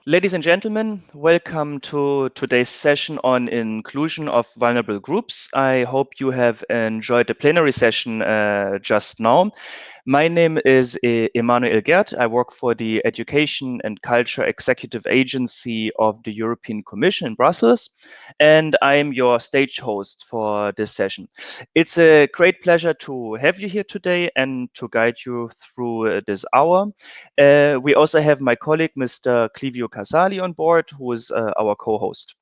Ladies and gentlemen, welcome to today's session on inclusion of vulnerable groups. I hope you have enjoyed the plenary session just now. My name is Emanuel Gerd. I work for the Education and Culture Executive Agency of the European Commission in Brussels, and I'm your stage host for this session. It's a great pleasure to have you here today and to guide you through this hour. We also have my colleague, Mr. Clivio Casali, on board, who is our co-host.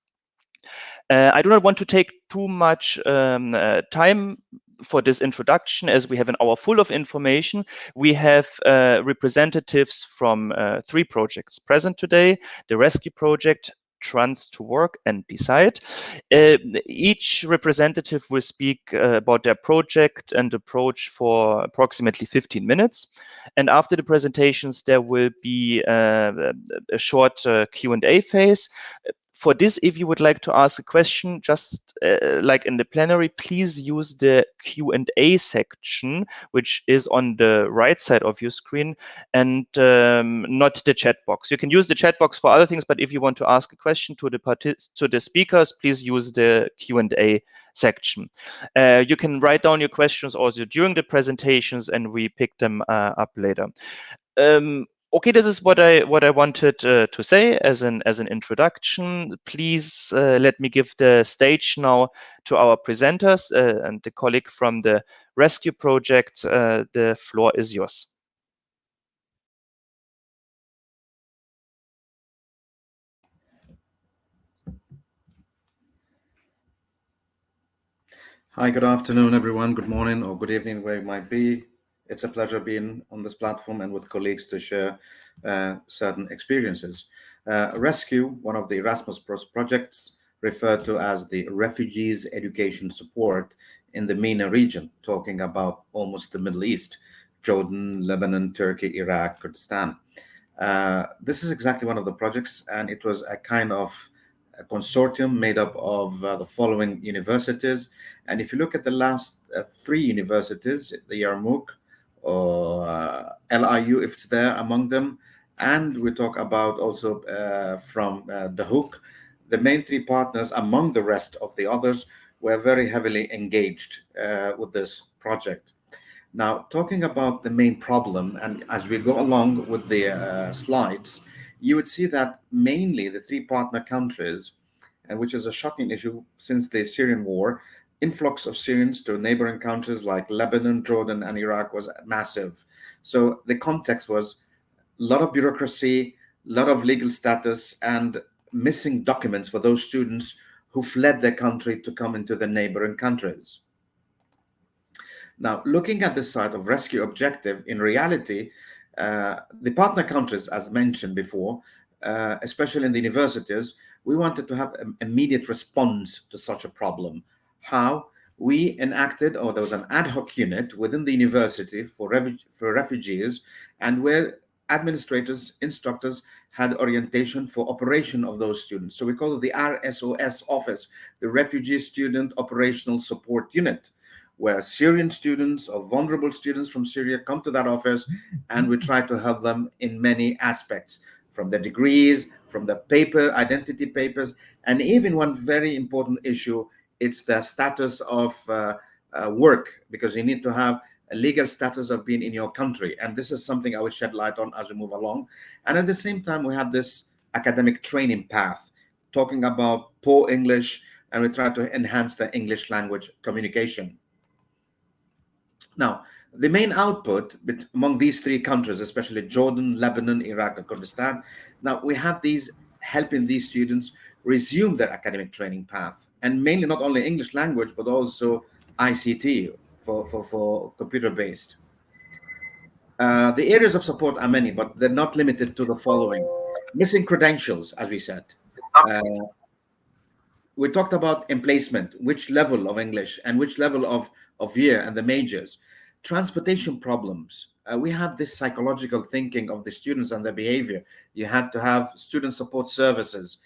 I do not want to take too much time for this introduction, as we have an hour full of information. We have representatives from 3 projects present today: the Rescue Project, Trans to Work, and Decide. Each representative will speak about their project and approach for approximately 15 minutes. And after the presentations, there will be a short Q&A phase. For this, if you would like to ask a question, just like in the plenary, please use the Q&A section, which is on the right side of your screen, and not the chat box. You can use the chat box for other things, but if you want to ask a question to the speakers, please use the Q&A section. You can write down your questions also during the presentations, and we pick them up later. Okay, this is what I wanted to say as an introduction. Please let me give the stage now to our presenters and the colleague from the Rescue Project. The floor is yours. Hi, good afternoon, everyone. Good morning or good evening, where you might be. It's a pleasure being on this platform and with colleagues to share certain experiences. Rescue, one of the Erasmus projects referred to as the Refugees Education Support in the MENA region, talking about almost the Middle East: Jordan, Lebanon, Turkey, Iraq, Kurdistan. This is exactly one of the projects, and it was a kind of a consortium made up of the following universities. And if you look at the last 3 universities, the Yarmouk or LIU, if it's there among them, and we talk about also from the Hook, the main 3 partners among the rest of the others were very heavily engaged with this project. Now, talking about the main problem, and as we go along with the slides, you would see that mainly the 3 partner countries, and which is a shocking issue since the Syrian war, influx of Syrians to neighboring countries like Lebanon, Jordan, and Iraq was massive. So the context was a lot of bureaucracy, a lot of legal status, and missing documents for those students who fled their country to come into the neighboring countries. Now, looking at the side of rescue objective, in reality, the partner countries, as mentioned before, especially in the universities, we wanted to have an immediate response to such a problem. How? We enacted, or there was an ad hoc unit within the university for refugees, and where administrators, instructors had orientation for operation of those students. So we call it the RSOS office, the Refugee Student Operational Support Unit, where Syrian students or vulnerable students from Syria come to that office, and we try to help them in many aspects, from their degrees, from the identity papers, and even one very important issue, it's the status of work, because you need to have a legal status of being in your country. And this is something I will shed light on as we move along. And at the same time, we have this academic training path, talking about poor English, and we try to enhance the English language communication. Now, the main output among these 3 countries, especially Jordan, Lebanon, Iraq, and Kurdistan, now we have these helping these students resume their academic training path, and mainly not only English language, but also ICT for computer-based. The areas of support are many, but they're not limited to the following: missing credentials, as we said. We talked about emplacement, which level of English and which level of year and the majors. Transportation problems. We have this psychological thinking of the students and their behavior. You had to have student support services.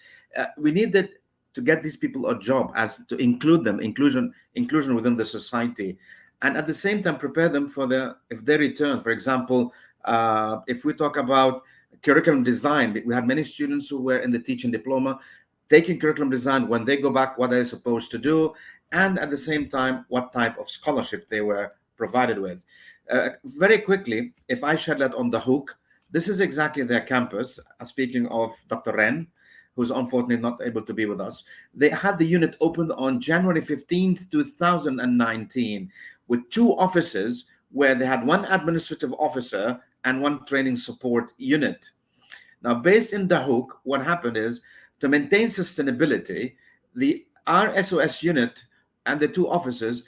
We needed to get these people a job, as to include them, inclusion within the society, and at the same time prepare them for if they return. For example, if we talk about curriculum design. We had many students who were in the teaching diploma taking curriculum design. When they go back, what are they supposed to do? And at the same time, what type of scholarship they were provided with. Very quickly, if I shed light on the Hook, this is exactly their campus. Speaking of Dr. Ren, who's unfortunately not able to be with us, they had the unit opened on January 15th, 2019, with 2 offices where they had 1 administrative officer and 1 training support unit. Now, based in the Hook, what happened is, to maintain sustainability, the RSOS unit and the 2 offices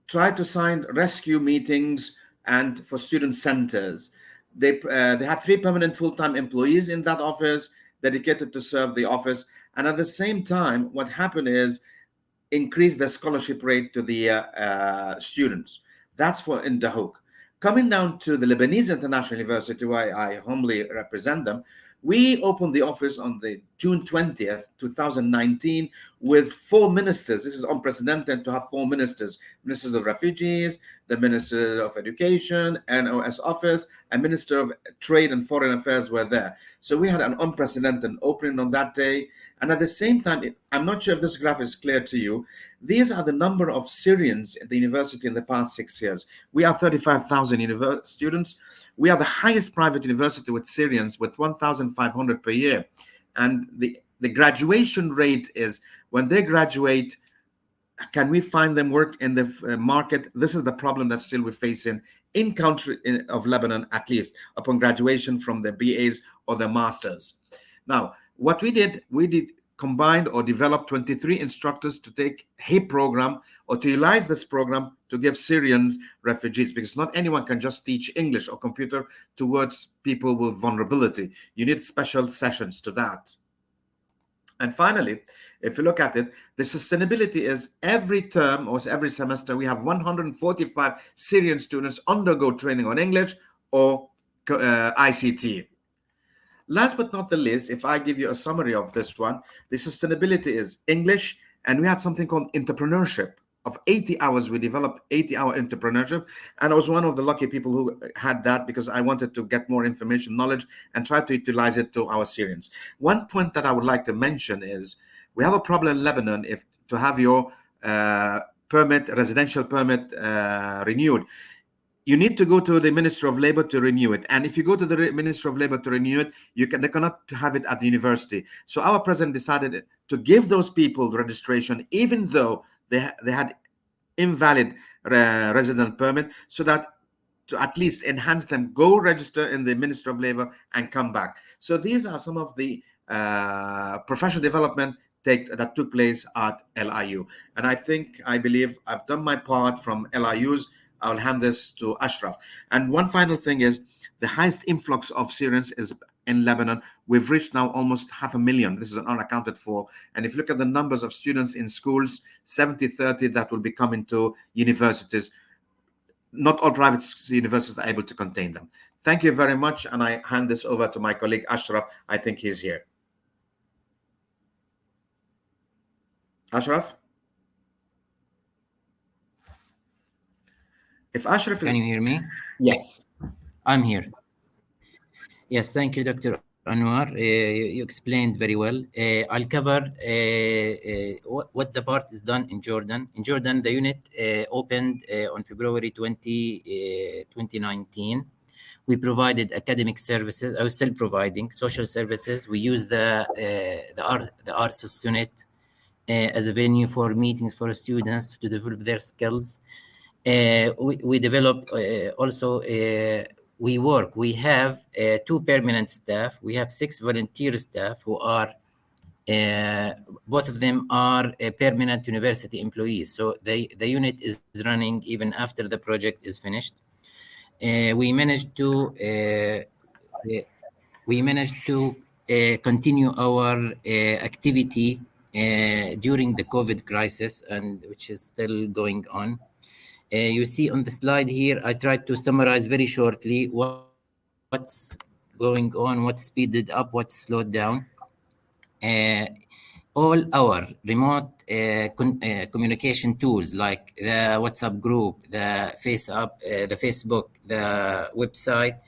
tried to sign rescue meetings and for student centers. They had 3 permanent full-time employees in that office dedicated to serve the office. And at the same time, what happened is increase the scholarship rate to the students. That's for in the Hook. Coming down to the Lebanese International University, where I humbly represent them, we opened the office on the June 20th, 2019, with 4 ministers. This is unprecedented to have 4 ministers: Ministers of Refugees, the Minister of Education, NOS office, and Minister of Trade and Foreign Affairs were there. So we had an unprecedented opening on that day. And at the same time, I'm not sure if this graph is clear to you. These are the number of Syrians at the university in the past 6 years. We are 35,000 students. We are the highest private university with Syrians, with 1,500 per year. And the graduation rate is, when they graduate, can we find them work in the market? This is the problem that still we're facing in country of Lebanon, at least upon graduation from the BAs or the masters. Now, what we did combined or developed 23 instructors to take HIP program or to utilize this program to give Syrian refugees, because not anyone can just teach English or computer towards people with vulnerability. You need special sessions to that. And finally, if you look at it, the sustainability is every term or every semester, we have 145 Syrian students undergo training on English or ICT. Last but not the least, if I give you a summary of this one, the sustainability is English, and we had something called entrepreneurship. Of 80 hours, we developed 80-hour entrepreneurship, and I was one of the lucky people who had that, because I wanted to get more information, knowledge, and try to utilize it to our Syrians. One point that I would like to mention is, we have a problem in Lebanon if to have your residential permit renewed. You need to go to the Ministry of Labor to renew it. And if you go to the Ministry of Labor to renew it, they cannot have it at the university. So our president decided to give those people the registration, even though they had invalid resident permit, so that to at least enhance them, go register in the Ministry of Labor and come back. So these are some of the professional development that took place at LIU. And I believe I've done my part from LIU's. I'll hand this to Ashraf. And one final thing is, the highest influx of Syrians is in Lebanon. We've reached now almost 500,000. This is unaccounted for. And if you look at the numbers of students in schools, 70-30 that will be coming to universities. Not all private universities are able to contain them. Thank you very much. And I hand this over to my colleague Ashraf. I think he's here. Ashraf? If Ashraf Can you hear me? Yes. I'm here. Yes, thank you, Dr. Anwar. You explained very well. I'll cover what the part is done in Jordan. In Jordan, the unit opened on February 2019. We provided academic services. I was still providing social services. We use the RSOS unit as a venue for meetings for students to develop their skills. We developed also, we have 2 permanent staff. We have 6 volunteer staff who are, both of them are permanent university employees. So the unit is running even after the project is finished. We managed to continue our activity during the COVID crisis, and which is still going on. You see on the slide here, I tried to summarize very shortly what's going on, what's speeded up, what's slowed down. All our remote communication tools, like the WhatsApp group, the Facebook, the website,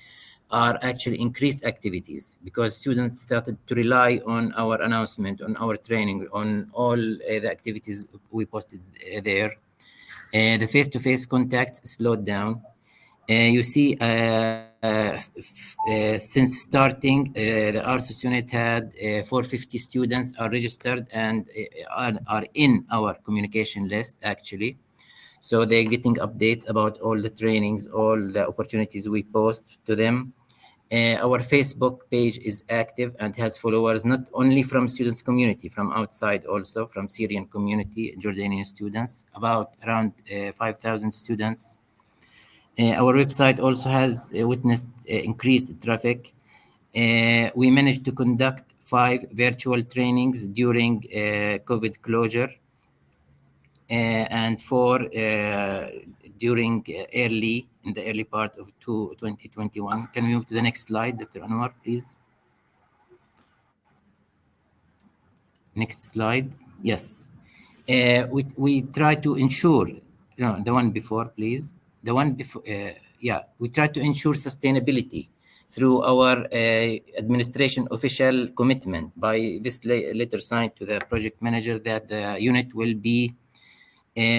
are actually increased activities because students started to rely on our announcement, on our training, on all the activities we posted there. The face-to-face contacts slowed down. You see, since starting, the ARSUS unit had 450 students are registered and are in our communication list, actually. So they're getting updates about all the trainings, all the opportunities we post to them. Our Facebook page is active and has followers not only from students community, from outside also, from Syrian community, Jordanian students, about around 5,000 students. Our website also has witnessed increased traffic. We managed to conduct 5 virtual trainings during COVID closure and 4 during in the early part of 2021. Can we move to the next slide, Dr. Anwar, please? Next slide. Yes. We try to ensure, the one before, please. The one before, yeah, we try to ensure sustainability through our administration official commitment by this letter signed to the project manager that the unit will be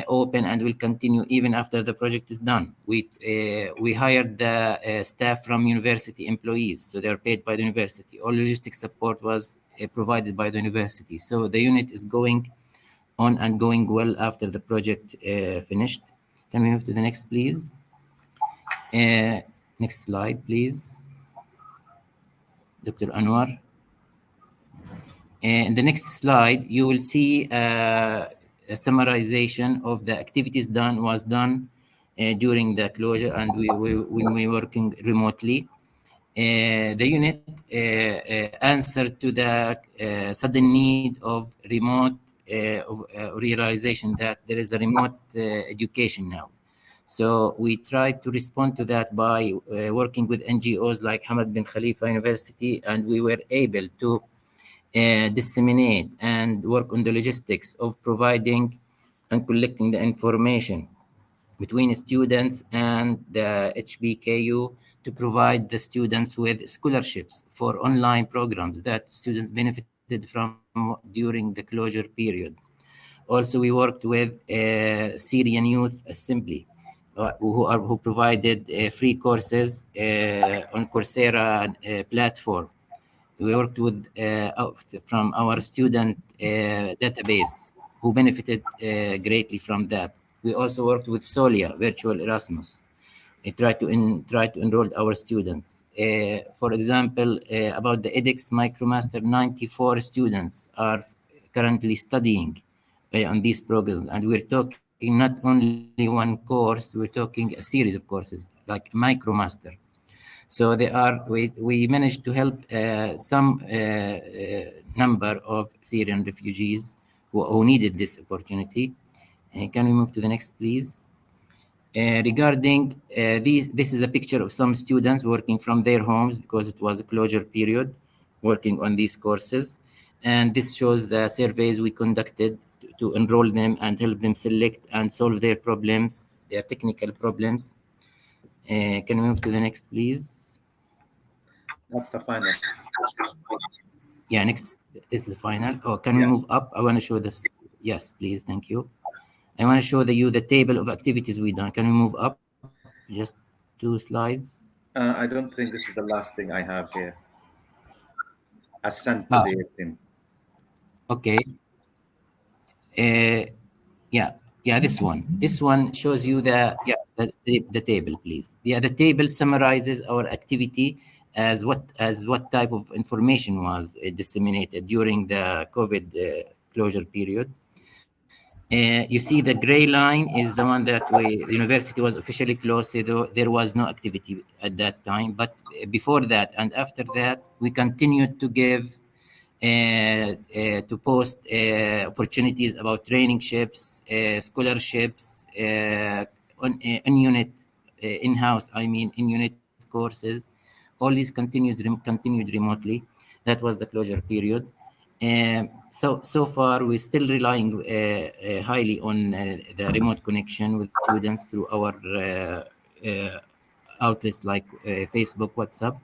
open and will continue even after the project is done. We hired the staff from university employees, so they're paid by the university. All logistics support was provided by the university. So the unit is going on and going well after the project finished. Can we move to the next, please? Next slide, please. Dr. Anwar. In the next slide, you will see a summarization of the activities was done during the closure and when we were working remotely. The unit answered to the sudden need of remote realization that there is a remote education now. So we tried to respond to that by working with NGOs like Hamad bin Khalifa University, and we were able to disseminate and work on the logistics of providing and collecting the information between students and the HBKU to provide the students with scholarships for online programs that students benefited from during the closure period. Also, we worked with Syrian Youth Assembly, who provided free courses on Coursera platform. We worked with from our student database who benefited greatly from that. We also worked with Solia, Virtual Erasmus. We try to enroll our students. For example, about the edX MicroMaster, 94 students are currently studying on these programs, and we're talking not only one course, we're talking a series of courses like MicroMaster. So we managed to help some number of Syrian refugees who needed this opportunity. Can we move to the next, please? Regarding this is a picture of some students working from their homes because it was a closure period, working on these courses. And this shows the surveys we conducted to enroll them and help them select and solve their problems, their technical problems. Can we move to the next, please? That's the final. Yeah, next. This is the final. Oh, can we move up? I want to show this. Yes, please. Thank you. I want to show you the table of activities we done. Can we move up? Just 2 slides. I don't think this is the last thing I have here. Ascent to the team. Okay. Yeah, this one. This one shows you the table, please. Yeah, the table summarizes our activity as what type of information was disseminated during the COVID closure period. You see the gray line is the one that the university was officially closed, so there was no activity at that time. But before that and after that, we continued to give to post opportunities about trainingships, scholarships, on unit, in-house, in-unit courses. All these continued remotely. That was the closure period. So far, we're still relying highly on the remote connection with students through our outlets like Facebook, WhatsApp,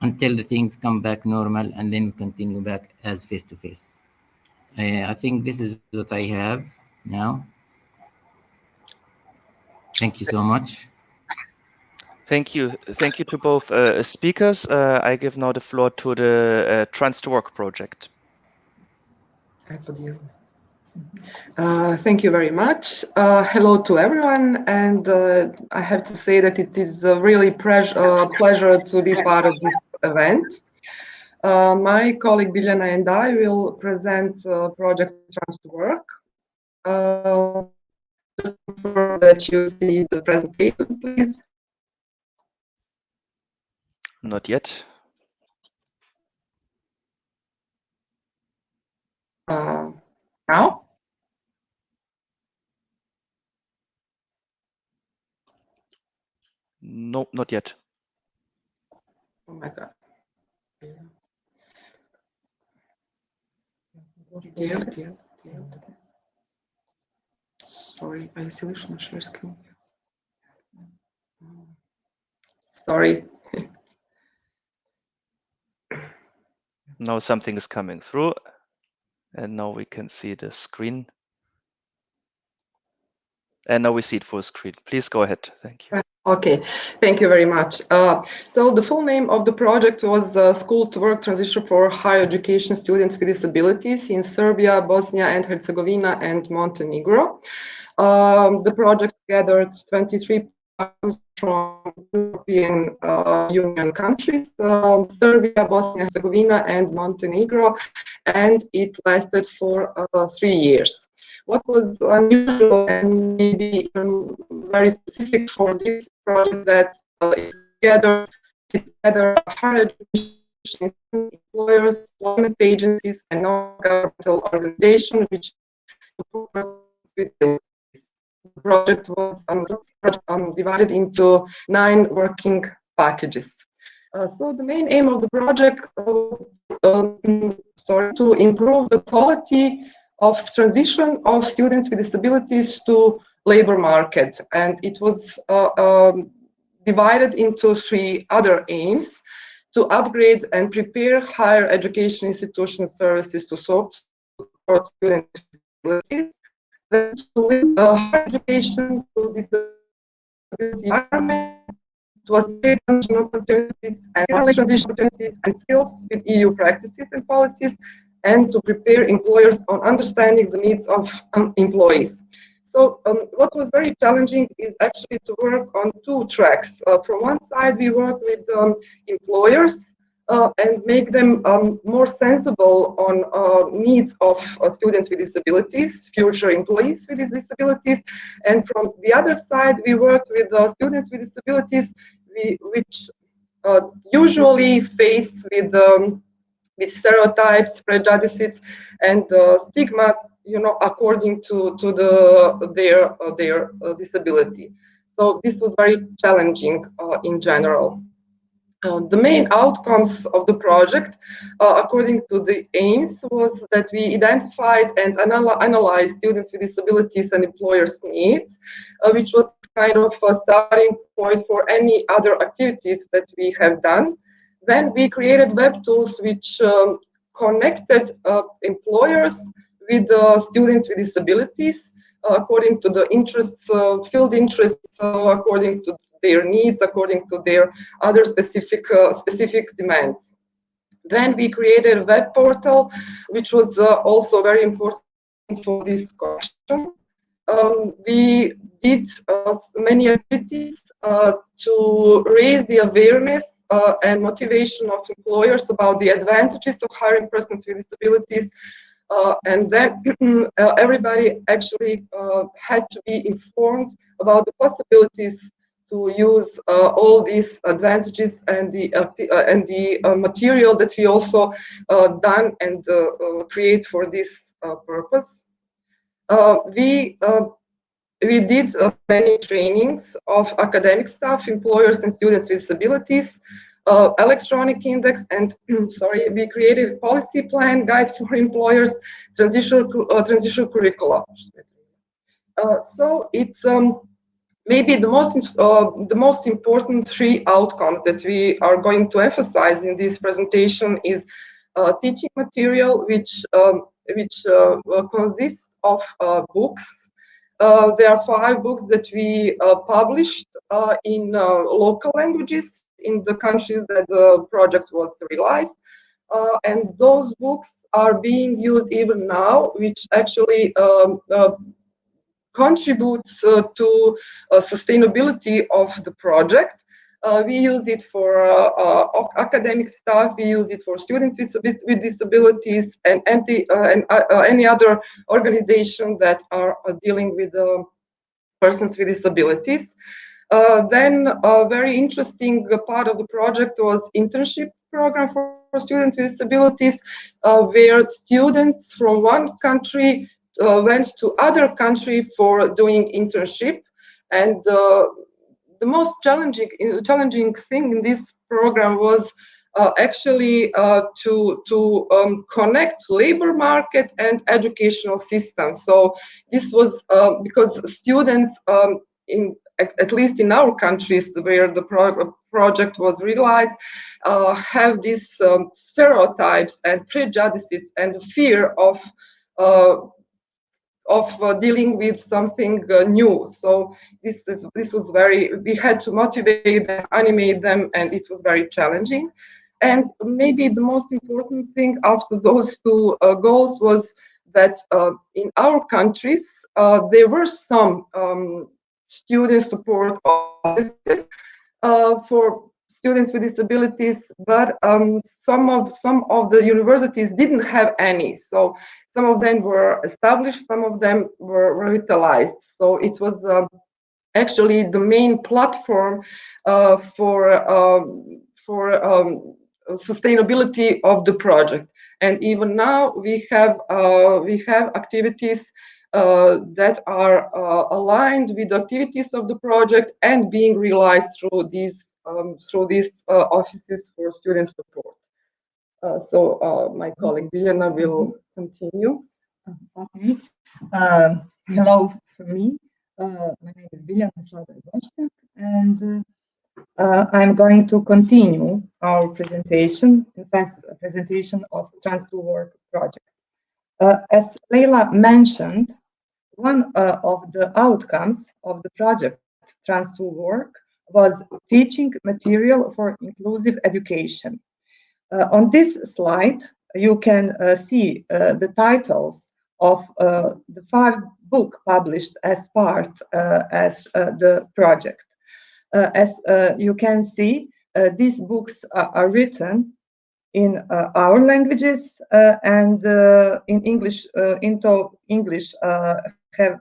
until the things come back normal, and then we continue back as face-to-face. I think this is what I have now. Thank you so much. Thank you. Thank you to both speakers. I give now the floor to the Trans to Work project. Thank you very much. Hello to everyone, and I have to say that it is a really pleasure to be part of this event. My colleague Biljana and I will present project Trans to Work. Just confirm that you see the presentation, please. Not yet. Now? Nope, not yet. Oh my God. Sorry, I solution share screen. Sorry. Now something is coming through, and now we can see the screen. And now we see it full screen. Please go ahead. Thank you. Okay, thank you very much. So the full name of the project was School to Work Transition for Higher Education Students with Disabilities in Serbia, Bosnia and Herzegovina, and Montenegro. The project gathered 23 partners from European Union countries, Serbia, Bosnia, Herzegovina, and Montenegro, and it lasted for 3 years. What was unusual and maybe very specific for this project that it gathered higher education employers, employment agencies, and non-governmental organizations which with the project was divided into 9 working packages. So the main aim of the project was to improve the quality of transition of students with disabilities to labor market, and it was divided into 3 other aims: to upgrade and prepare higher education institution services to support students with disabilities, then to higher education to disability environment, to assist transition opportunities and transition opportunities and skills with EU practices and policies, and to prepare employers on understanding the needs of employees. So what was very challenging is actually to work on 2 tracks. From one side, we work with employers and make them more sensible on needs of students with disabilities, future employees with disabilities. And from the other side, we work with students with disabilities which usually face with stereotypes, prejudices, and stigma, according to their disability. So this was very challenging in general. The main outcomes of the project, according to the aims, was that we identified and analyzed students with disabilities and employers' needs, which was kind of a starting point for any other activities that we have done. Then we created web tools which connected employers with students with disabilities according to the interests, field interests, according to their needs, according to their other specific demands. Then we created a web portal, which was also very important for this question. We did many activities to raise the awareness and motivation of employers about the advantages of hiring persons with disabilities. And then everybody actually had to be informed about the possibilities to use all these advantages and the material that we also done and create for this purpose. We did many trainings of academic staff, employers, and students with disabilities, electronic index, and sorry, we created a policy plan guide for employers, transitional curricula. So it's maybe the most important three outcomes that we are going to emphasize in this presentation is teaching material, which consists of books. There are 5 books that we published in local languages in the countries that the project was realized. And those books are being used even now, which actually contributes to sustainability of the project. We use it for academic staff. We use it for students with disabilities and any other organization that are dealing with persons with disabilities. Then a very interesting part of the project was internship program for students with disabilities, where students from one country went to other country for doing internship. And the most challenging thing in this program was actually to connect labor market and educational system. So this was because students in at least in our countries where the project was realized, have these stereotypes and prejudices and fear uh, of dealing with something new. So this was very, we had to motivate them, animate them, and it was very challenging. And maybe the most important thing after those 2 goals was that in our countries there were some student support offices for students with disabilities, but some of the universities didn't have any. So some of them were established, some of them were revitalized. So it was actually the main platform for sustainability of the project. And even now we have activities that are aligned with the activities of the project and being realized through these offices for student support. So my colleague Biljana will continue. Okay. Hello from me. My name is Biljana, and I'm going to continue our presentation, in fact, a presentation of Trans2 Work project. As Leila mentioned, one of the outcomes of the project Trans2 Work was teaching material for inclusive education. On this slide, you can see the titles of the 5 books published as part as the project. As you can see, these books are written in our languages and in English, into English have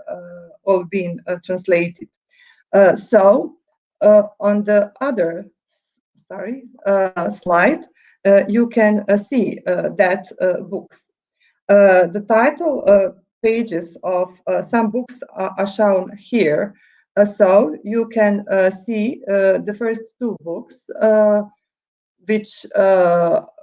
all been translated. So on the other slide, you can see that books. The title pages of some books are shown here. So you can see the first 2 books which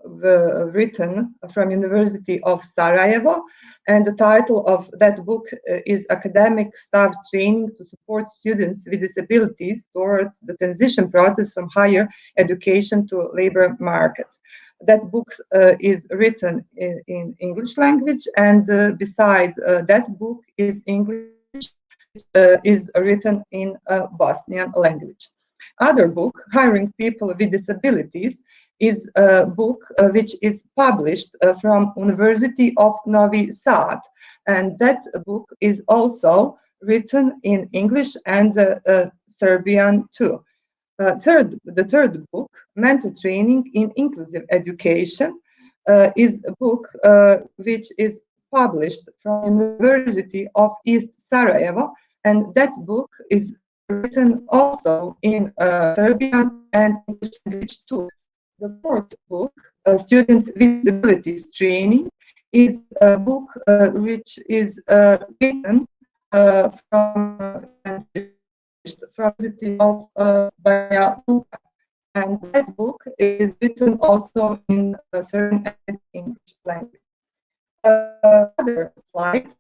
were written from University of Sarajevo, and the title of that book is Academic Staff Training to Support Students with Disabilities Towards the Transition Process from Higher Education to Labor Market. That book is written in English language, and beside that book is English, is written in Bosnian language. Other book, Hiring People with Disabilities, is a book which is published from University of Novi Sad, and that book is also written in English and Serbian too. The third book, Mentor Training in Inclusive Education, is a book which is published from University of East Sarajevo, and that book is written also in Serbian and English language too. The fourth book, Students with Disabilities Training, is a book which is written from the University of Banja Luka, and that book is written also in Serbian and English language. Other slide.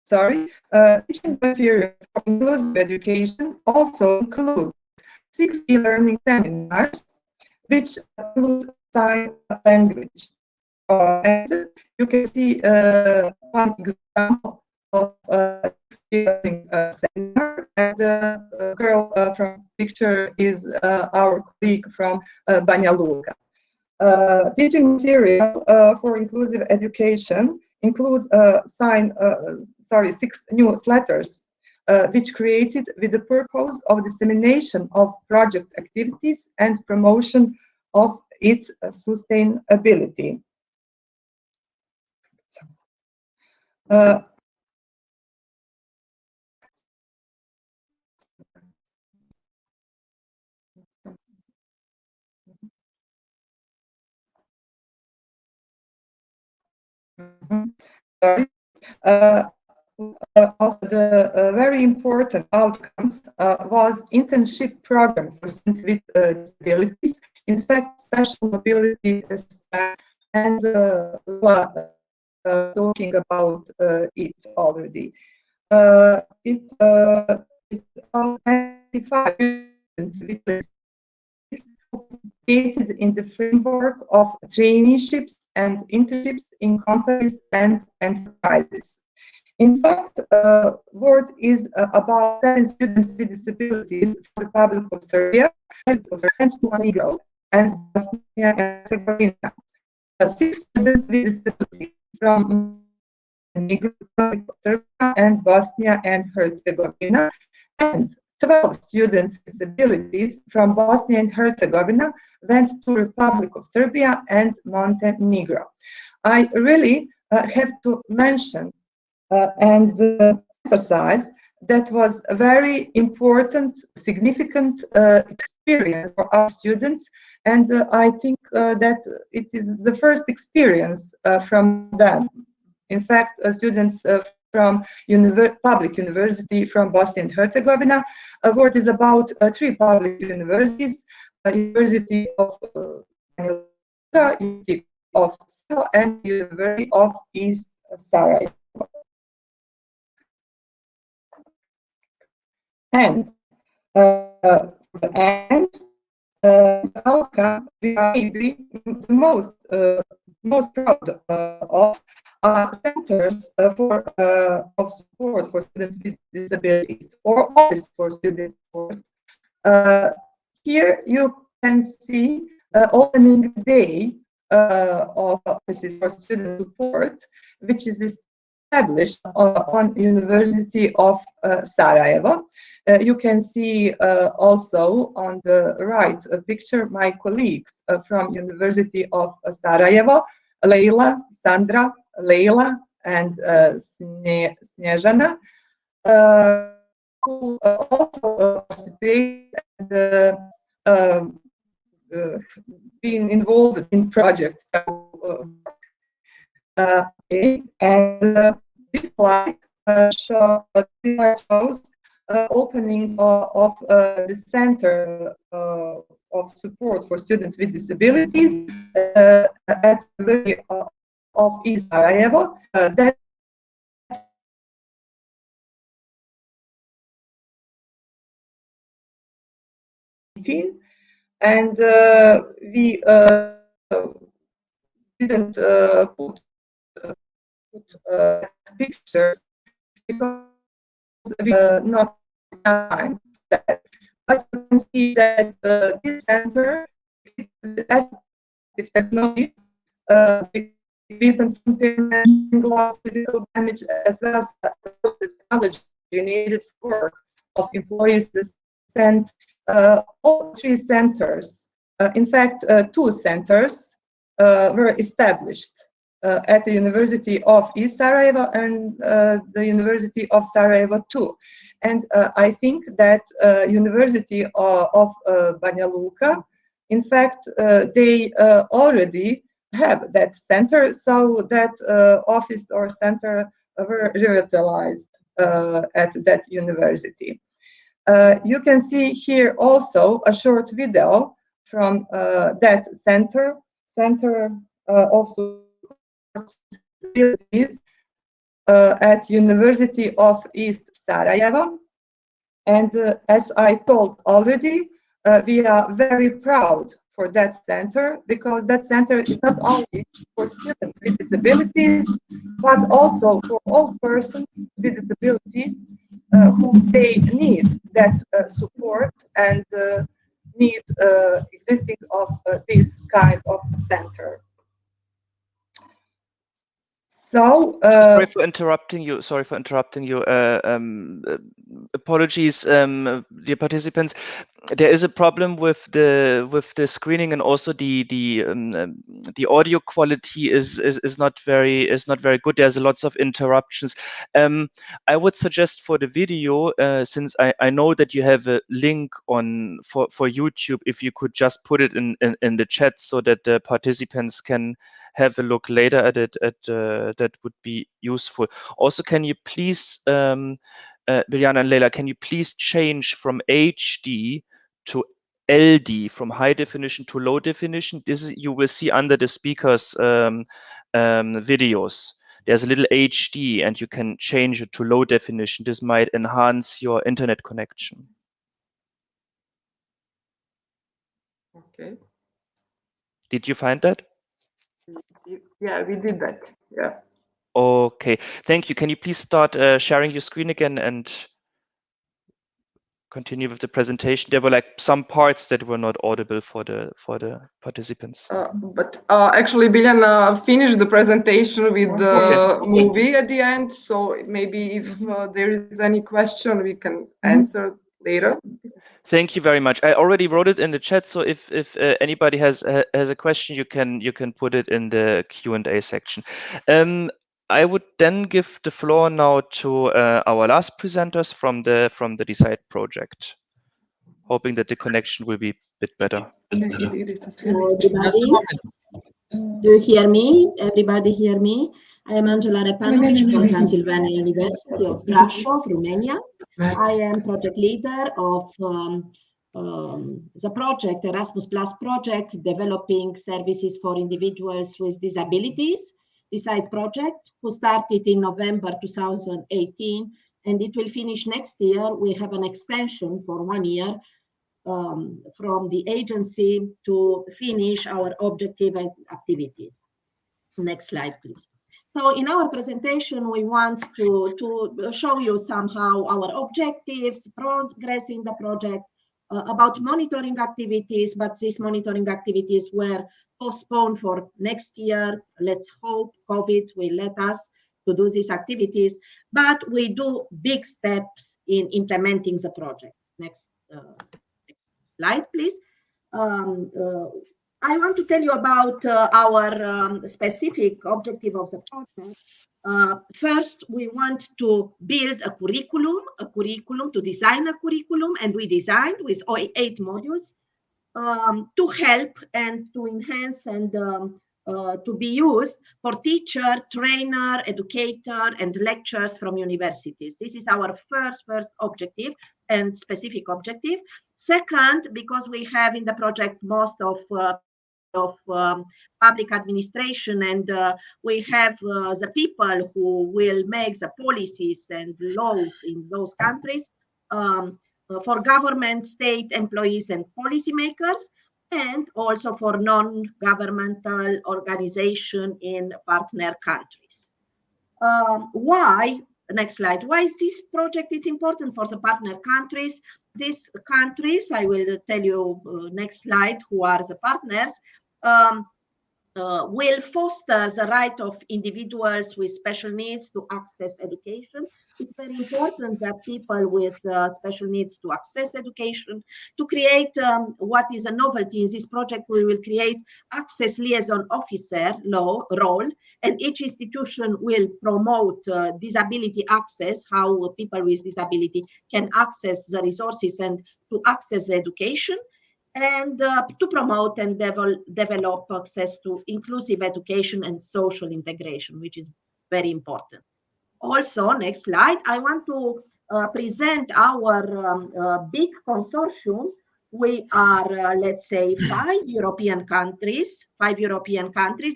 Sorry, teaching material for inclusive education also includes 6 e-learning seminars, which include sign language. And you can see one example of e-learning seminar, and the girl from picture is our colleague from Banja Luka. Teaching material for inclusive education include 6 newsletters, which created with the purpose of dissemination of project activities and promotion of its sustainability. Sorry. Of the very important outcomes was internship program for students with disabilities. In fact, special mobility staff and talking about it already. It is 25 students with participated in the framework of traineeships and internships in companies and enterprises. In fact, WORD is about 10 students with disabilities from the Republic of Serbia and Montenegro and Bosnia and Herzegovina. 6 students with disabilities from Montenegro, Serbia and Bosnia and Herzegovina, and 12 students with disabilities from Bosnia and Herzegovina went to Republic of Serbia and Montenegro. I really have to mention and emphasize that was a very important, significant experience for our students, and I think that it is the first experience from them. In fact, students from public university from Bosnia and Herzegovina. WORD is about 3 public universities, University of University of Sarajevo and University of East Sarajevo. And the outcome we are maybe the most proud of are centers for of support for students with disabilities, or office for student support. Here you can see opening day of offices for student support, which is established on University of Sarajevo. You can see also on the right picture my colleagues from University of Sarajevo, Leila, Sandra, Leila, and Snezhana, who also participate and being involved in projects. And this slide shows opening of the Center of Support for Students with Disabilities at the University of East Sarajevo. That and we didn't put pictures because we not time that. But you can see that this center assistive technology, equipment from loss, physical damage, as well as the technology needed for work of employees sent all 3 centers. In fact, 2 centers were established at the University of East Sarajevo and the University of Sarajevo too. And I think that University of Banja Luka, in fact, they already have that center, so that office or center were revitalized at that university. You can see here also a short video from that center of disabilities, at University of East Sarajevo. And as I told already, we are very proud for that center, because that center is not only for students with disabilities, but also for all persons with disabilities who they need that support and need existing of this kind of center. So, sorry for interrupting you. Apologies, dear participants. There is a problem with the screening, and also the audio quality is not very good. There's lots of interruptions. I would suggest for the video, since I know that you have a link on for YouTube, if you could just put it in the chat so that the participants can have a look later at it. That would be useful. Also, can you please, Biljana and Leila, can you please change from HD to LD, from high definition to low definition? This is, you will see under the speakers' videos. There's a little HD, and you can change it to low definition. This might enhance your internet connection. Okay. Did you find that? Yeah, we did that. Yeah. Okay, thank you. Can you please start sharing your screen again and continue with the presentation? There were like some parts that were not audible for the participants. But actually, Biljana finished the presentation with the movie at the end. So maybe if there is any question, we can answer later. Thank you very much. I already wrote it in the chat, so if anybody has a question, you can put it in the Q&A section. I would then give the floor now to our last presenters from the Decide project, hoping that the connection will be a bit better. Hello, everybody. Do you hear me? Everybody hear me? I am Angela Repanovic from Transylvania University of Brașov, Romania. I am project leader of the project, Erasmus Plus project, developing services for individuals with disabilities. Decide project, who started in November 2018, and it will finish next year. We have an extension for 1 year from the agency to finish our objective and activities. Next slide, please. So in our presentation, we want to show you somehow our objectives, progress in the project, about monitoring activities, but these monitoring activities were postponed for next year. Let's hope COVID will let us to do these activities, but we do big steps in implementing the project. Next slide, please. I want to tell you about our specific objective of the project. First, we want to build a curriculum, to design a curriculum, and we designed with 8 modules to help and to enhance and to be used for teacher, trainer, educator, and lecturers from universities. This is our first objective and specific objective. Second, because we have in the project most of public administration, and we have the people who will make the policies and laws in those countries for government, state employees, and policymakers, and also for non-governmental organization in partner countries. Why? Next slide. Why is this project is important for the partner countries? These countries, I will tell you next slide, who are the partners, will foster the right of individuals with special needs to access education. It's very important that people with special needs to access education. To create what is a novelty in this project, we will create access liaison officer role, and each institution will promote disability access, how people with disability can access the resources and to access the education, and to promote and develop access to inclusive education and social integration, which is very important. Also, next slide, I want to present our big consortium. We are, let's say, 5 European countries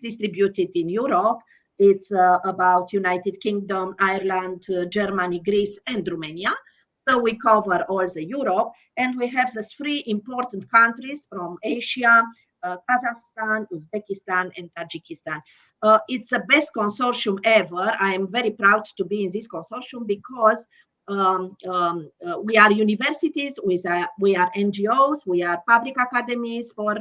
distributed in Europe, It's about United Kingdom, Ireland, Germany, Greece, and Romania. So we cover all the Europe, and we have these three important countries from Asia, Kazakhstan, Uzbekistan, and Tajikistan. It's the best consortium ever. I am very proud to be in this consortium because we are universities, we are NGOs, we are public academies for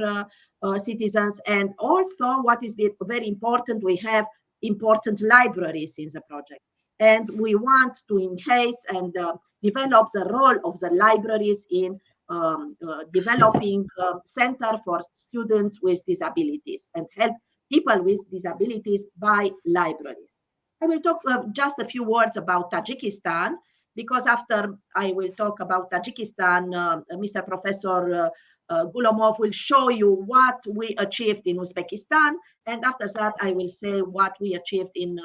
citizens, and also what is very important, we have important libraries in the project. And we want to enhance and develop the role of the libraries in developing center for students with disabilities and help people with disabilities by libraries. I will talk just a few words about Tajikistan, because after I will talk about Tajikistan, Mr. Professor Gulomov will show you what we achieved in Uzbekistan, and after that I will say what we achieved in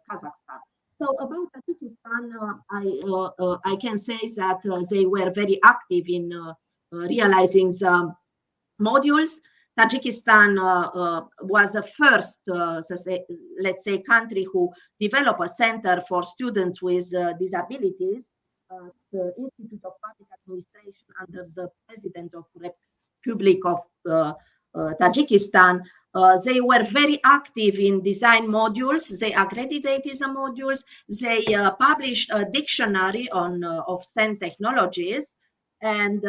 Kazakhstan. So about Tajikistan, I can say that they were very active in realizing the modules. Tajikistan was the first, let's say, country who developed a center for students with disabilities. The Institute of Public Administration under the President of Republic of Tajikistan. They were very active in design modules. They accredited the modules. They published a dictionary on of SEN technologies, and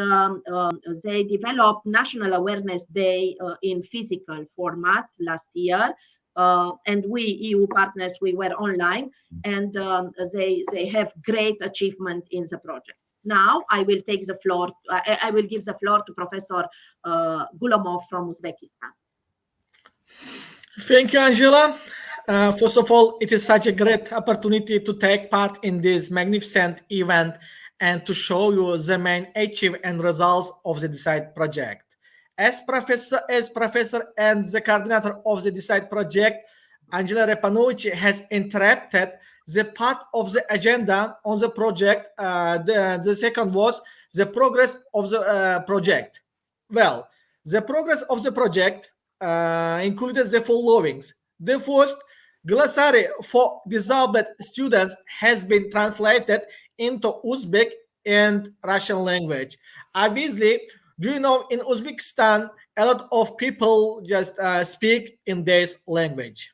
they developed National Awareness Day in physical format last year. And we, EU partners, we were online, and they have great achievement in the project. Now I will take the floor. I will give the floor to Professor Gulomov from Uzbekistan. Thank you, Angela. First of all, it is such a great opportunity to take part in this magnificent event and to show you the main achievements and results of the DECIDE project. As professor and the coordinator of the DECIDE project, Angela Repanucci has interrupted the part of the agenda on the project. The second was the progress of the project. Well, the progress of the project included the following. The first, glossary for disabled students has been translated into Uzbek and Russian language. Obviously, do you know in Uzbekistan, a lot of people just speak in this language.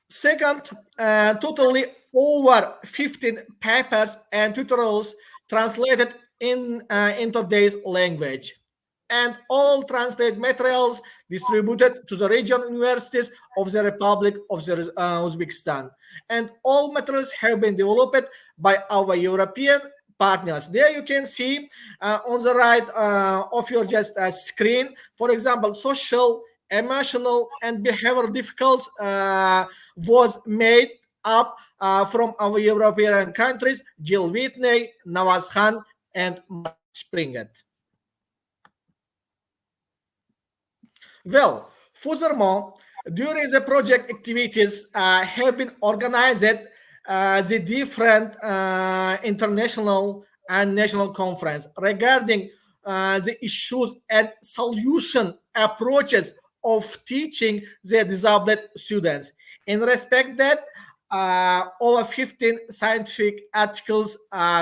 Second, totally over 15 papers and tutorials translated into this language, and all translated materials distributed to the regional universities of the Republic of the Uzbekistan. And all materials have been developed by our European partners. There you can see on the right of your just screen, for example, social, emotional, and behavioral difficulties was made up from our European countries, Jill Whitney, Nawaz Khan, and Mark Springet. Well, furthermore, during the project activities have been organized the different international and national conference regarding the issues and solution approaches of teaching the disabled students. In respect that, over 15 scientific articles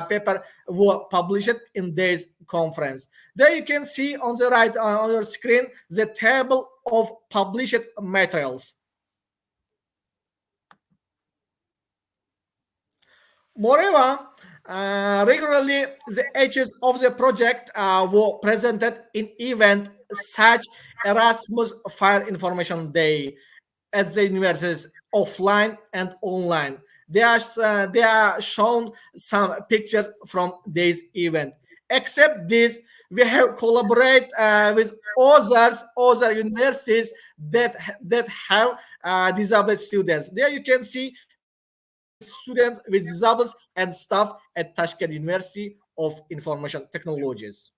paper were published in this conference. There you can see on the right on your screen the table of published materials. Moreover, regularly the edges of the project were presented in events such Erasmus Fire Information Day at the universities, offline and online. They are shown some pictures from this event. Except this, we have collaborated with other universities that have disabled students. There you can see students with disabled and staff at Tashkent University of Information Technologies.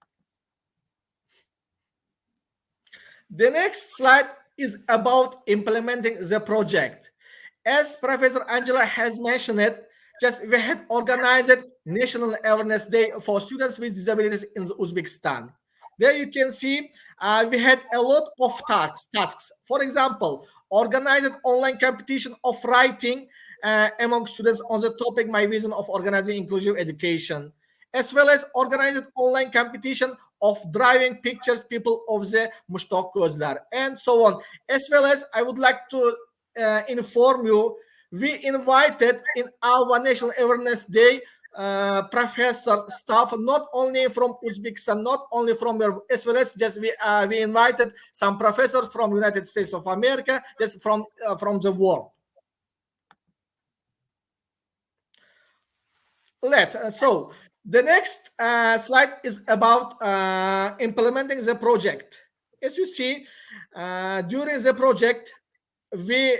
The next slide is about implementing the project. As Professor Angela has mentioned it, we had organized National Awareness Day for students with disabilities in Uzbekistan. There you can see we had a lot of tasks. For example, organized online competition of writing among students on the topic My Vision of Organizing Inclusive Education, as well as organized online competition of driving pictures people of the Muştok Gözler, and so on. As well as I would like to inform you, we invited in our National Awareness Day professor staff, not only from Uzbekistan, not only from Europe, as well as just we invited some professors from United States of America, just from the world. So the next slide is about implementing the project. As you see, during the project, we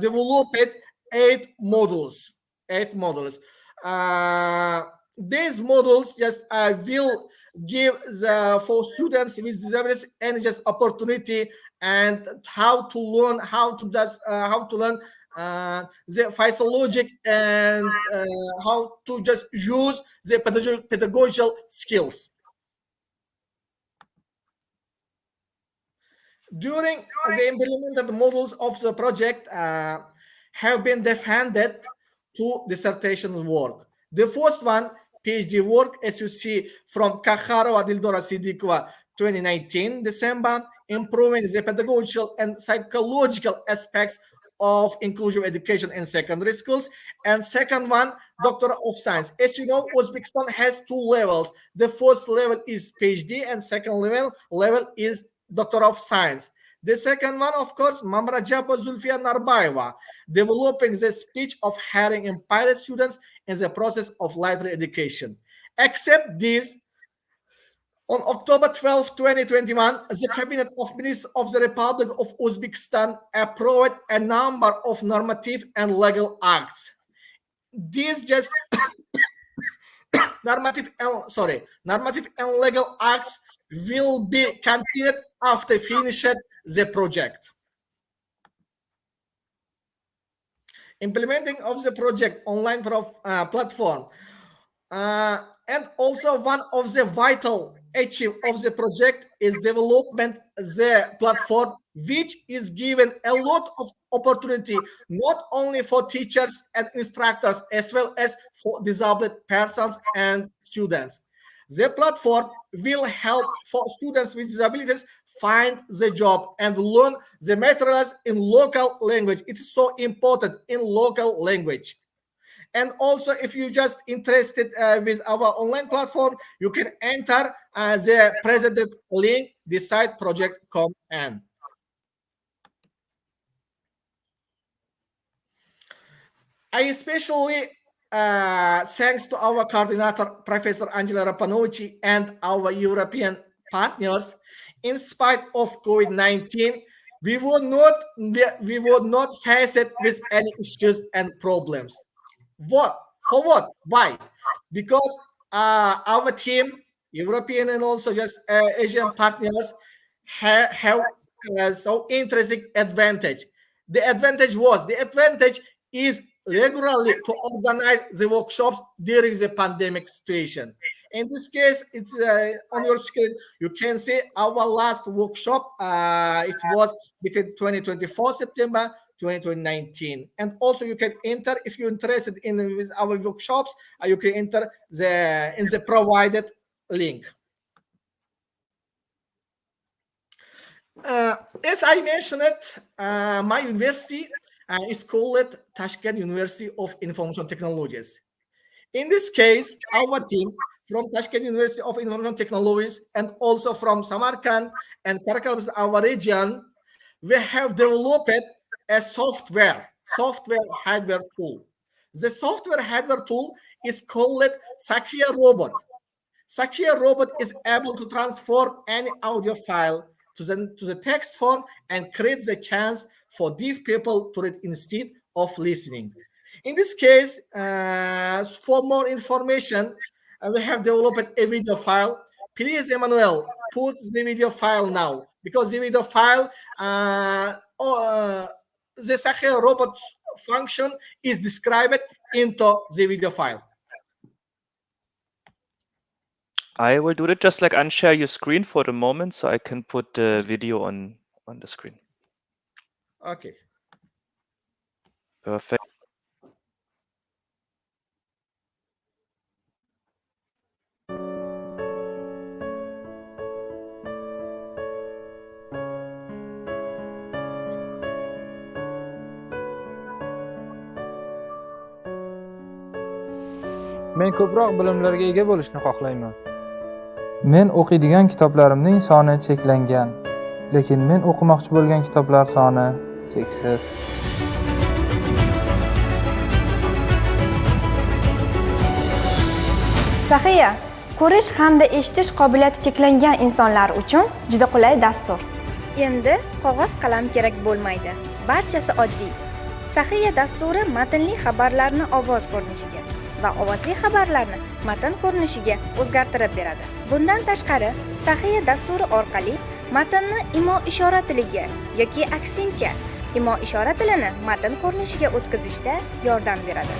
developed 8 modules. These modules just will give for students with disabilities and just opportunity and how to learn the physiologic and how to just use the pedagogical skills. During the implemented models of the project have been defended 2 dissertation work. The first one, PhD work, as you see from Kakharova Dildora Sidikova, 2019 December, improving the pedagogical and psychological aspects of inclusive education in secondary schools. And second one, Doctor of Science. As you know, Uzbekistan has 2 levels. The first level is PhD and second level is Doctor of Science. The second one, of course, Mamrajaba Zulfiya Narbayeva, developing the speech of hearing impaired students in the process of library education. Except this, on October 12, 2021, the Cabinet of Ministers of the Republic of Uzbekistan approved a number of normative and legal acts. These just normative and legal acts will be continued after finished the project. Implementing of the project online platform, and also one of the vital achievements of the project is development the platform, which is given a lot of opportunity not only for teachers and instructors as well as for disabled persons and students. The platform will help for students with disabilities find the job and learn the materials in local language. It is so important in local language. And also, if you're just interested with our online platform, you can enter the presented link, decideproject.com. I especially thanks to our coordinator, Professor Angela Rapanucci, and our European partners. In spite of COVID-19, we would not face it with any issues and problems. What? For what? Why? Because our team, European and also just Asian partners, have so interesting advantage. The advantage is regularly to organize the workshops during the pandemic situation. In this case, it's on your screen. You can see our last workshop. It was between 2024 September 2019, and also you can enter if you're interested in with our workshops. You can enter in the provided link. As I mentioned it, my university is called Tashkent University of Information Technologies. In this case, our team from Tashkent University of Information Technologies and also from Samarkand and Karakalpakstan, our region, we have developed a software hardware tool. The software hardware tool is called Sakia Robot. Sakia Robot is able to transform any audio file to the text form and create the chance for deaf people to read instead of listening. In this case, for more information, we have developed a video file. Please, Emmanuel, put the video file now, because the video file, the Sakia Robot function is described into the video file. I will do it. Just like unshare your screen for the moment so I can put the video on the screen. Okay. Perfect. Men ko'proq bilimlarga ega bo'lishni xohlayman. Men o'qiydigan kitoblarimning soni cheklangan, lekin men o'qimoqchi bo'lgan kitoblar soni cheksiz. Saxiya, ko'rish hamda eshitish qobiliyati cheklangan insonlar uchun juda qulay dastur. Endi qog'oz qalam kerak bo'lmaydi. Barchasi oddiy. Saxiya dasturi matnli xabarlarni ovoz ko'rinishiga va ovozli xabarlarni matn ko'rinishiga o'zgartirib beradi. Bundan tashqari, Saxiya dasturi orqali matnni imo-ishora tiliga yoki aksincha imo-ishora tilini matn ko'rinishiga o'tkazishda yordam beradi.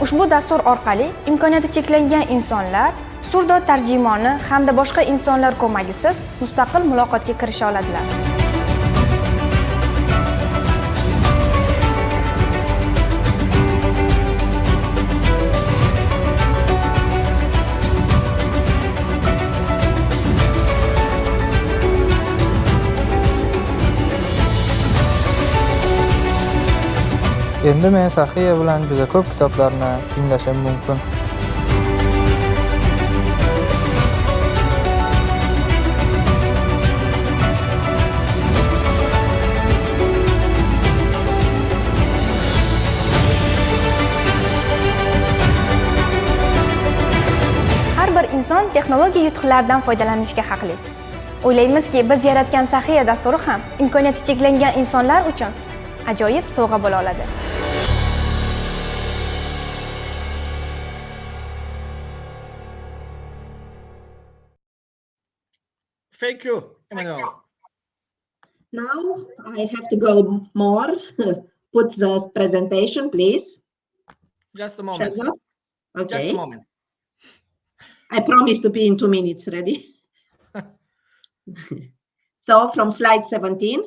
Ushbu dastur orqali imkoniyati cheklangan insonlar surdo tarjimoni hamda boshqa insonlar ko'magisiz mustaqil muloqotga kirisha oladilar. Endi men Saxiya bilan juda ko'p kitoblarni tinglashim mumkin. Har bir inson texnologiya yutuqlaridan foydalanishga haqli. O'ylaymizki, biz yaratgan Saxiya dasturi ham imkoniyati cheklangan insonlar uchun ajoyib sovg'a bo'la oladi. Thank you, Emmanuel. Now I have to go more. Put the presentation, please. Just a moment. Shazad? Okay. Just a moment. I promise to be in 2 minutes ready. So from slide 17.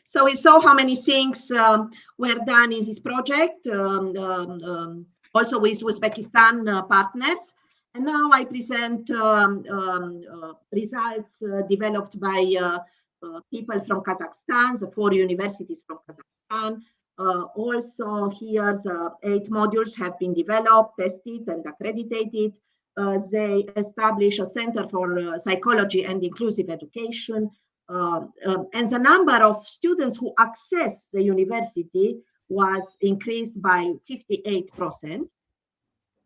So we saw how many things were done in this project, also with Uzbekistan partners. And now I present results developed by people from Kazakhstan, the 4 universities from Kazakhstan. Also here, the 8 modules have been developed, tested, and accredited. They establish a Center for Psychology and Inclusive Education. And the number of students who access the university was increased by 58%.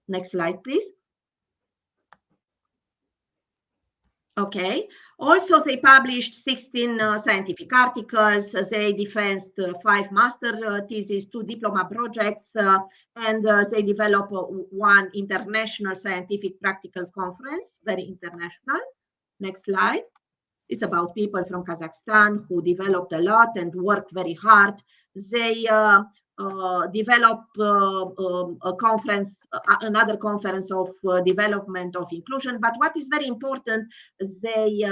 Next slide, please. Okay. Also, they published 16 scientific articles. They defended 5 master theses, 2 diploma projects, and they developed 1 international scientific practical conference, very international. Next slide. It's about people from Kazakhstan who developed a lot and work very hard. They developed a conference, another conference of development of inclusion. But what is very important, they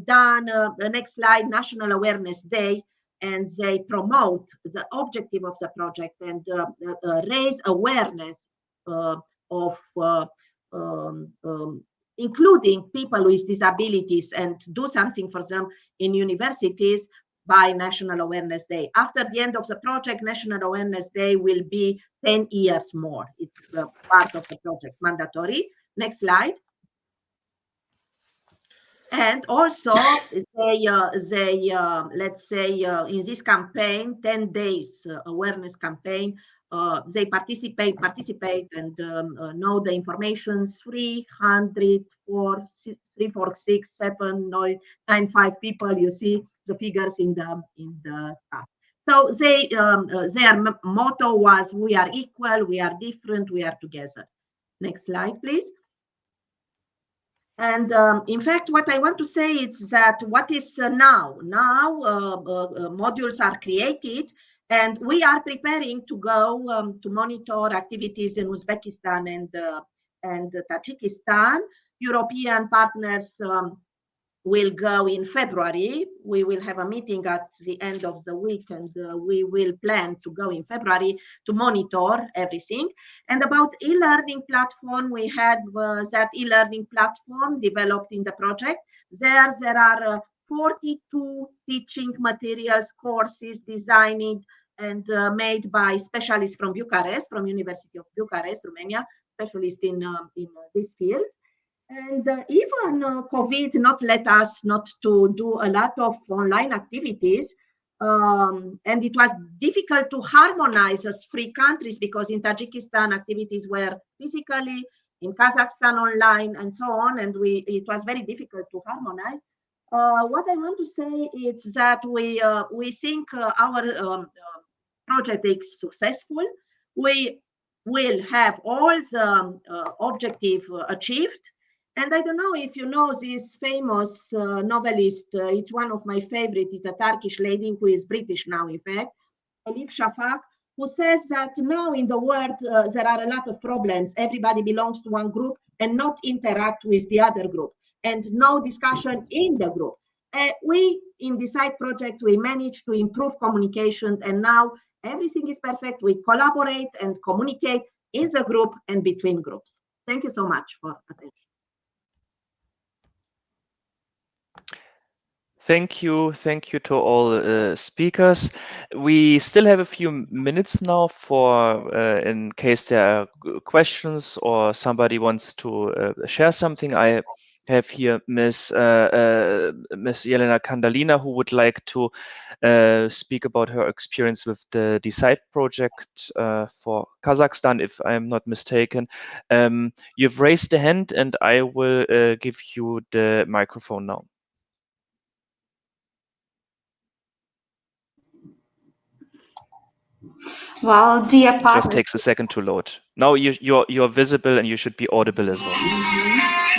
done the next slide, National Awareness Day, and they promote the objective of the project and raise awareness of including people with disabilities and do something for them in universities by National Awareness Day. After the end of the project, National Awareness Day will be 10 years more. It's part of the project, mandatory. Next slide. And also, let's say, in this campaign, 10 days awareness campaign, they participate and know the information. 346,795 people. You see the figures in the top. So their motto was, "We are equal, we are different, we are together." Next slide, please. And in fact, what I want to say is that what is now? Now modules are created And we are preparing to go to monitor activities in Uzbekistan and Tajikistan. European partners will go in February. We will have a meeting at the end of the week, and we will plan to go in February to monitor everything. And about e-learning platform, we had that e-learning platform developed in the project. There are 42 teaching materials, courses designed and made by specialists from Bucharest, from University of Bucharest, Romania, specialists in this field. And even COVID not let us not to do a lot of online activities. And it was difficult to harmonize as free countries because in Tajikistan activities were physically, in Kazakhstan online and so on. And it was very difficult to harmonize. What I want to say is that we think our project is successful. We will have all the objective achieved. And I don't know if you know this famous novelist. It's one of my favorites. It's a Turkish lady who is British now, in fact, Elif Shafak, who says that now in the world there are a lot of problems. Everybody belongs to one group and not interact with the other group, and no discussion in the group. We, in the side project, we managed to improve communication, and now everything is perfect. We collaborate and communicate in the group and between groups. Thank you so much for attention. Thank you to all speakers. We still have a few minutes now for in case there are questions or somebody wants to share something. I have here Miss Jelena Kandalina, who would like to speak about her experience with the DECIDE project for Kazakhstan, if I'm not mistaken. You've raised the hand, and I will give you the microphone now. Well, dear partners, just takes a second to load. Now you're visible and you should be audible as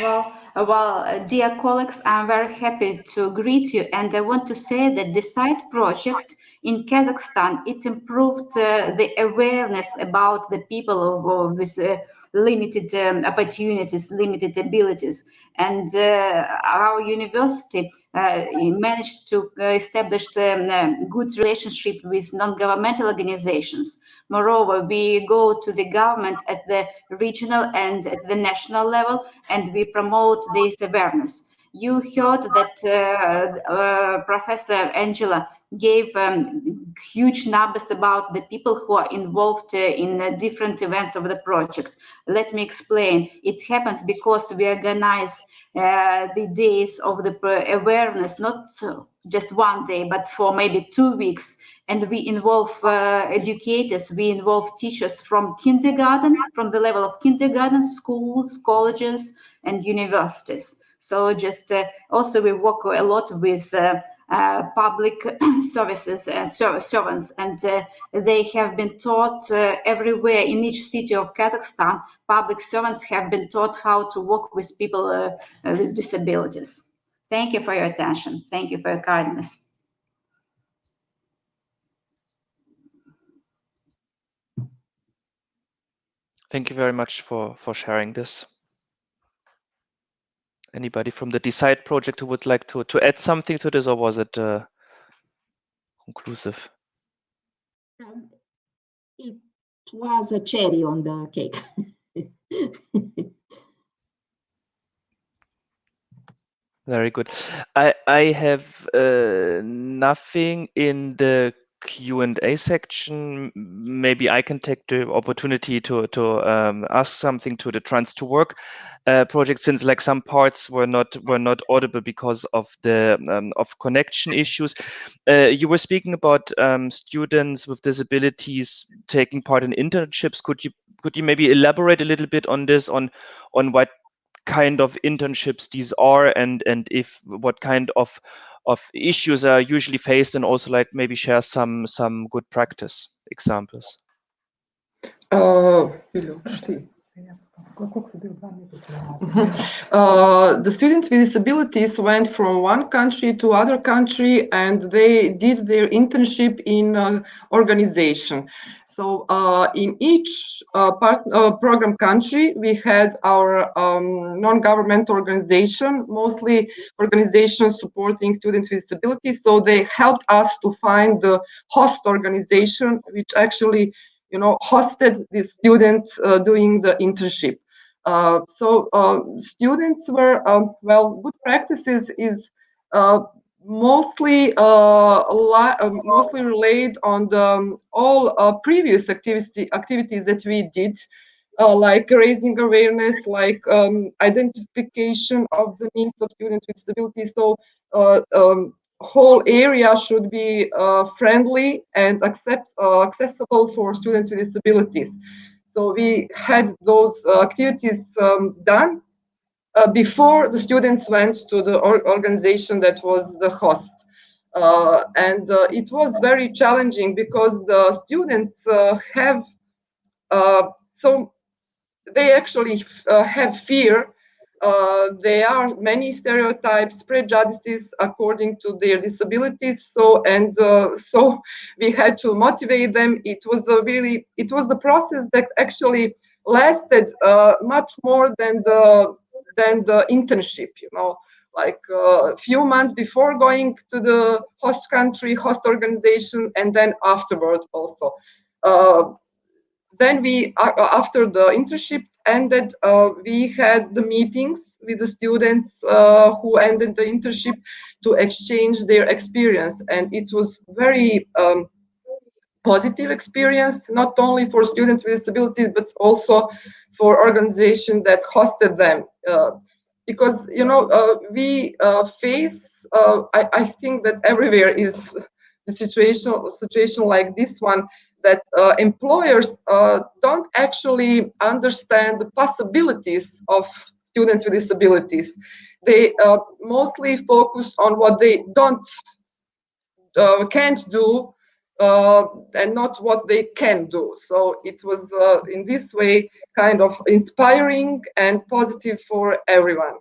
well. Well, dear colleagues, I'm very happy to greet you, and I want to say that the DECIDE project in Kazakhstan, it improved the awareness about the people with limited opportunities, limited abilities, and our university managed to establish a good relationship with non-governmental organizations. Moreover, we go to the government at the regional and at the national level, and we promote this awareness. You heard that Professor Angela gave huge numbers about the people who are involved in different events of the project. Let me explain. It happens because we organize the days of the awareness, not just one day, but for maybe 2 weeks. And we involve educators, we involve teachers from kindergarten, from the level of kindergarten, schools, colleges, and universities. So just also we work a lot with public services and servants, and they have been taught everywhere in each city of Kazakhstan. Public servants have been taught how to work with people with disabilities. Thank you for your attention. Thank you for your kindness. Thank you very much for sharing this. Anybody from the DECIDE project who would like to add something to this, or was it conclusive? It was a cherry on the cake. Very good. I have nothing in the Q&A section. Maybe I can take the opportunity to ask something to the Trans2Work project, since like some parts were not audible because of the of connection issues. You were speaking about students with disabilities taking part in internships. Could you maybe elaborate a little bit on this, on what kind of internships these are, and if what kind of issues are usually faced, and also like maybe share some good practice examples. The students with disabilities went from one country to other country, and they did their internship in organization. So in each program country, we had our non-governmental organization, mostly organizations supporting students with disabilities. So they helped us to find the host organization, which actually, hosted the students doing the internship. So students were, good practices is mostly related on the all previous activities that we did, like raising awareness, like identification of the needs of students with disabilities. So whole area should be friendly and accessible for students with disabilities. So we had those activities done before the students went to the organization that was the host. And it was very challenging because the students have so they actually have fear. There are many stereotypes, prejudices according to their disabilities. So we had to motivate them. It was the process that actually lasted much more than the internship. Like a few months before going to the host country, host organization, and then afterward also. Then after the internship ended, we had the meetings with the students who ended the internship to exchange their experience. And it was very positive experience, not only for students with disabilities, but also for organizations that hosted them. Because, we face, I think that everywhere is the situation like this one, that employers don't actually understand the possibilities of students with disabilities. They mostly focus on what they can't do, and not what they can do. So it was in this way kind of inspiring and positive for everyone.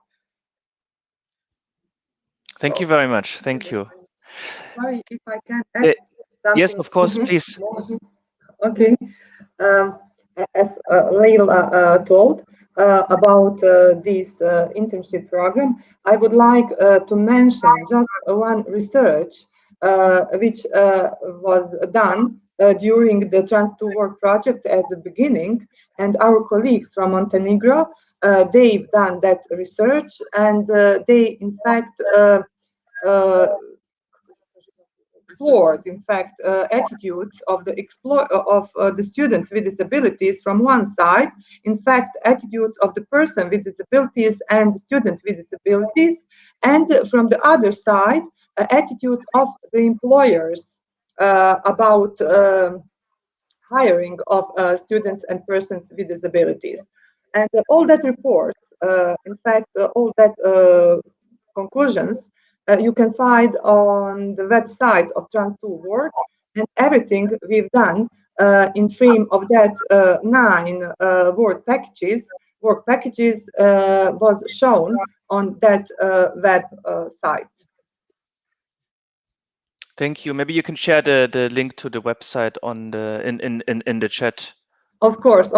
Thank you very much. Thank you. Sorry, if I can add something. Yes, of course, please. Okay. As Leila told about this internship program, I would like to mention just one research which was done during the Trans2 Work project at the beginning, and our colleagues from Montenegro, they've done that research, and they in fact explored, in fact, attitudes of the students with disabilities from one side, in fact, attitudes of the person with disabilities and the student with disabilities, and from the other side, attitudes of the employers about hiring of students and persons with disabilities. And all that reports, in fact, all that conclusions, you can find on the website of Trans2 Work, and everything we've done in frame of that 9 work packages was shown on that web site. Thank you. Maybe you can share the link to the website on the in the chat. Of course,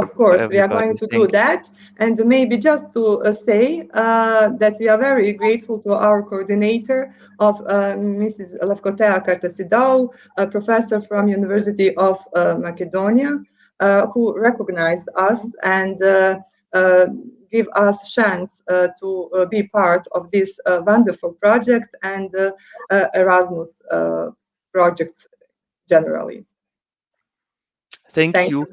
we are going to do that. And maybe just to say that we are very grateful to our coordinator of Mrs. Levkotea Kartasidou, a professor from University of Macedonia, who recognized us and give us chance to be part of this wonderful project and Erasmus projects generally. Thank you.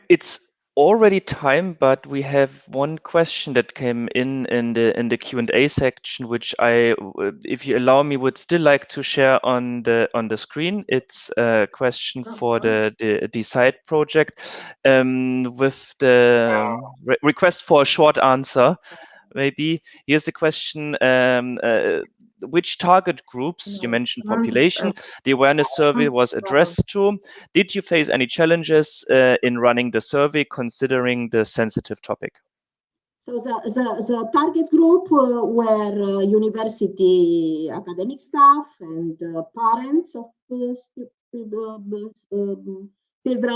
It's already time, but we have one question that came in the Q&A section, which I, if you allow me, would still like to share on the screen. It's a question for the Decide project, with the request for a short answer. Maybe here's the question. which target groups, you mentioned population, the awareness survey was addressed to? Did you face any challenges in running the survey considering the sensitive topic? So the target group were university academic staff and parents of children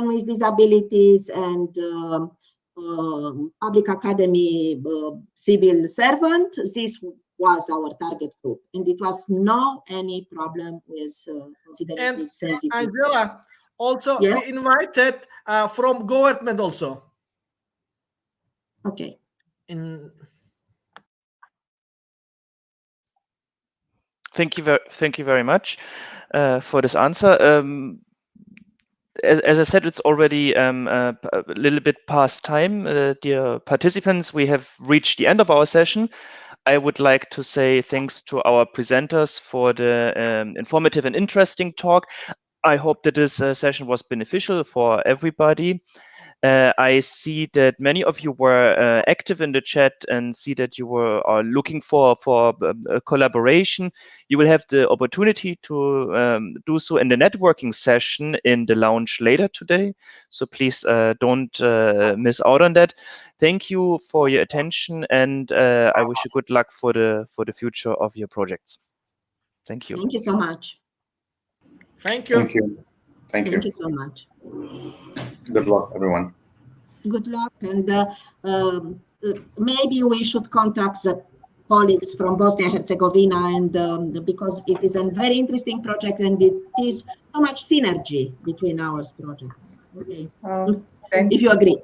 with disabilities and public academy civil servant. This was our target group, and it was no any problem with considering this sensitive. Angela, also yes? we invited from government also. Okay. Thank you very much for this answer. As I said, it's already a little bit past time. Dear participants, we have reached the end of our session. I would like to say thanks to our presenters for the informative and interesting talk. I hope that this session was beneficial for everybody. I see that many of you were active in the chat and see that you are looking for a collaboration. You will have the opportunity to do so in the networking session in the lounge later today. So please don't miss out on that. Thank you for your attention, and I wish you good luck for the future of your projects. Thank you. Thank you so much. Thank you. Thank you. Thank you. Thank you so much. Good luck, everyone. Good luck, and maybe we should contact the colleagues from Bosnia and Herzegovina, and because it is a very interesting project and it is so much synergy between our projects. Okay, if you agree.